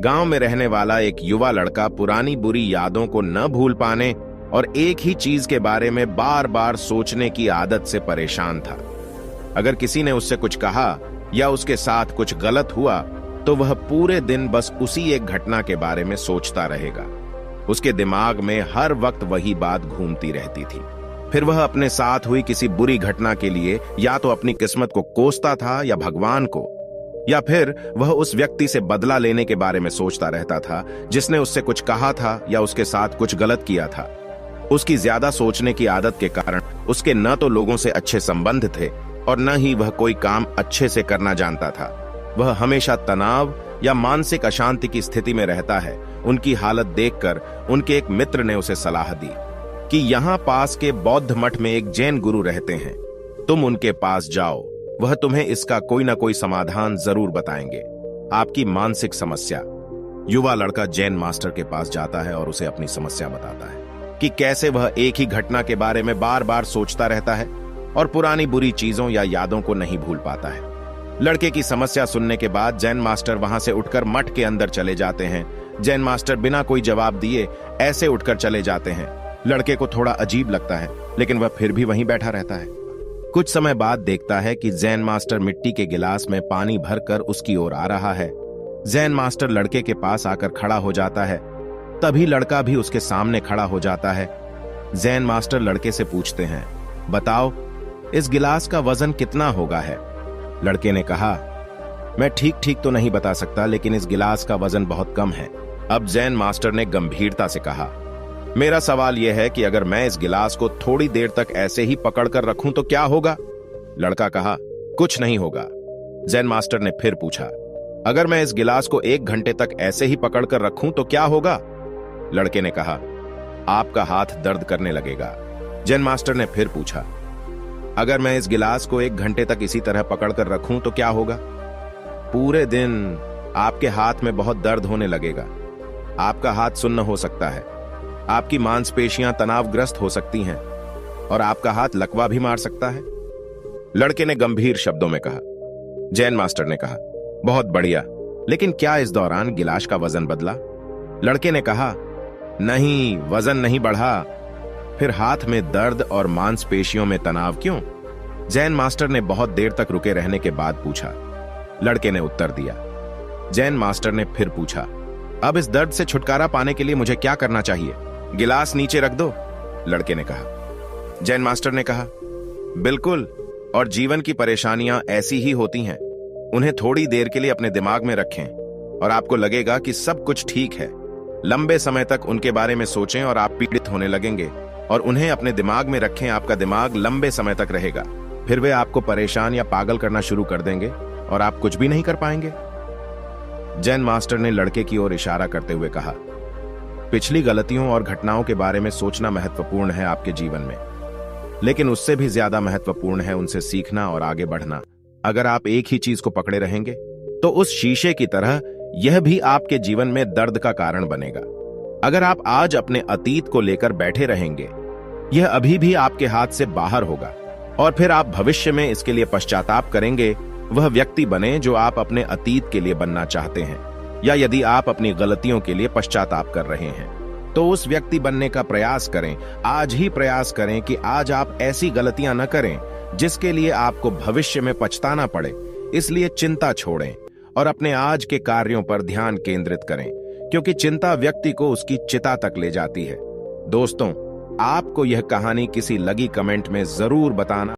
गांव में रहने वाला एक युवा लड़का पुरानी बुरी यादों को न भूल पाने और एक ही चीज के बारे में बार बार सोचने की आदत से परेशान था। अगर किसी ने उससे कुछ कहा या उसके साथ कुछ गलत हुआ तो वह पूरे दिन बस उसी एक घटना के बारे में सोचता रहेगा। उसके दिमाग में हर वक्त वही बात घूमती रहती थी। फिर वह अपने साथ हुई किसी बुरी घटना के लिए या तो अपनी किस्मत को कोसता था या भगवान को, या फिर वह उस व्यक्ति से बदला लेने के बारे में सोचता रहता था जिसने उससे कुछ कहा था या उसके साथ कुछ गलत किया था। उसकी ज्यादा सोचने की आदत के कारण उसके न तो लोगों से अच्छे संबंध थे और न ही वह कोई काम अच्छे से करना जानता था। वह हमेशा तनाव या मानसिक अशांति की स्थिति में रहता है। उनकी हालत देखकर उनके एक मित्र ने उसे सलाह दी कि यहाँ पास के बौद्ध मठ में एक जैन गुरु रहते हैं, तुम उनके पास जाओ, वह तुम्हें इसका कोई ना कोई समाधान जरूर बताएंगे, आपकी मानसिक समस्या। युवा लड़का जैन मास्टर के पास जाता है और उसे अपनी समस्या बताता है कि कैसे वह एक ही घटना के बारे में बार बार सोचता रहता है और पुरानी बुरी चीजों या यादों को नहीं भूल पाता है। लड़के की समस्या सुनने के बाद जैन मास्टर वहां से उठकर मठ के अंदर चले जाते हैं। जैन मास्टर बिना कोई जवाब दिए ऐसे उठकर चले जाते हैं। लड़के को थोड़ा अजीब लगता है, लेकिन वह फिर भी वहीं बैठा रहता है। कुछ समय बाद देखता है कि जैन मास्टर मिट्टी के गिलास में पानी भरकर उसकी ओर आ रहा है। जैन मास्टर लड़के के पास आकर खड़ा हो जाता है। तभी लड़का भी उसके सामने खड़ा हो जाता है। जैन मास्टर लड़के से पूछते हैं, बताओ इस गिलास का वजन कितना होगा है? लड़के ने कहा, मैं ठीक ठीक तो नहीं बता सकता, लेकिन इस गिलास का वजन बहुत कम है। अब जैन मास्टर ने गंभीरता से कहा, मेरा सवाल यह है कि अगर मैं इस गिलास को थोड़ी देर तक ऐसे ही पकड़कर रखूं तो क्या होगा? लड़का कहा, कुछ नहीं होगा। जैन मास्टर ने फिर पूछा, अगर मैं इस गिलास को 1 घंटे तक ऐसे ही पकड़कर रखूं तो क्या होगा? लड़के ने कहा, आपका हाथ दर्द करने लगेगा। जैन मास्टर ने फिर पूछा, अगर मैं इस गिलास को 1 घंटे तक इसी तरह पकड़कर रखूं तो क्या होगा? पूरे दिन आपके हाथ में बहुत दर्द होने लगेगा। आपका हाथ सुन्न हो सकता है, आपकी मांसपेशियां तनावग्रस्त हो सकती हैं और आपका हाथ लकवा भी मार सकता है। लड़के ने गंभीर शब्दों में कहा। जैन मास्टर ने कहा, बहुत बढ़िया, लेकिन क्या इस दौरान गिलास का वजन बदला? लड़के ने कहा, नहीं, वजन नहीं बढ़ा। फिर हाथ में दर्द और मांसपेशियों में तनाव क्यों? जैन मास्टर ने बहुत देर तक रुके रहने के बाद पूछा। लड़के ने उत्तर दिया। जैन मास्टर ने फिर पूछा, अब इस दर्द से छुटकारा पाने के लिए मुझे क्या करना चाहिए? गिलास नीचे रख दो, लड़के ने कहा। जैन मास्टर ने कहा, बिल्कुल, और जीवन की परेशानियां ऐसी ही होती हैं। उन्हें थोड़ी देर के लिए अपने दिमाग में रखें और आपको लगेगा कि सब कुछ ठीक है। लंबे समय तक उनके बारे में सोचें और आप पीड़ित होने लगेंगे, और उन्हें अपने दिमाग में रखें। आपका दिमाग लंबे समय तक रहेगा, फिर वे आपको परेशान या पागल करना शुरू कर देंगे और आप कुछ भी नहीं कर पाएंगे। जैन मास्टर ने लड़के की ओर इशारा करते हुए कहा, पिछली गलतियों और घटनाओं के बारे में सोचना महत्वपूर्ण है आपके जीवन में, लेकिन उससे भी ज्यादा महत्वपूर्ण है उनसे सीखना और आगे बढ़ना। अगर आप एक ही चीज को पकड़े रहेंगे तो उस शीशे की तरह यह भी आपके जीवन में दर्द का कारण बनेगा। अगर आप आज अपने अतीत को लेकर बैठे रहेंगे, यह अभी भी आपके हाथ से बाहर होगा और फिर आप भविष्य में इसके लिए पश्चाताप करेंगे। वह व्यक्ति बने जो आप अपने अतीत के लिए बनना चाहते हैं, या यदि आप अपनी गलतियों के लिए पश्चाताप कर रहे हैं तो उस व्यक्ति बनने का प्रयास करें। आज ही प्रयास करें कि आज आप ऐसी गलतियां न करें जिसके लिए आपको भविष्य में पछताना पड़े। इसलिए चिंता छोड़ें और अपने आज के कार्यों पर ध्यान केंद्रित करें, क्योंकि चिंता व्यक्ति को उसकी चिता तक ले जाती है। दोस्तों, आपको यह कहानी किसी लगी कमेंट में जरूर बताना।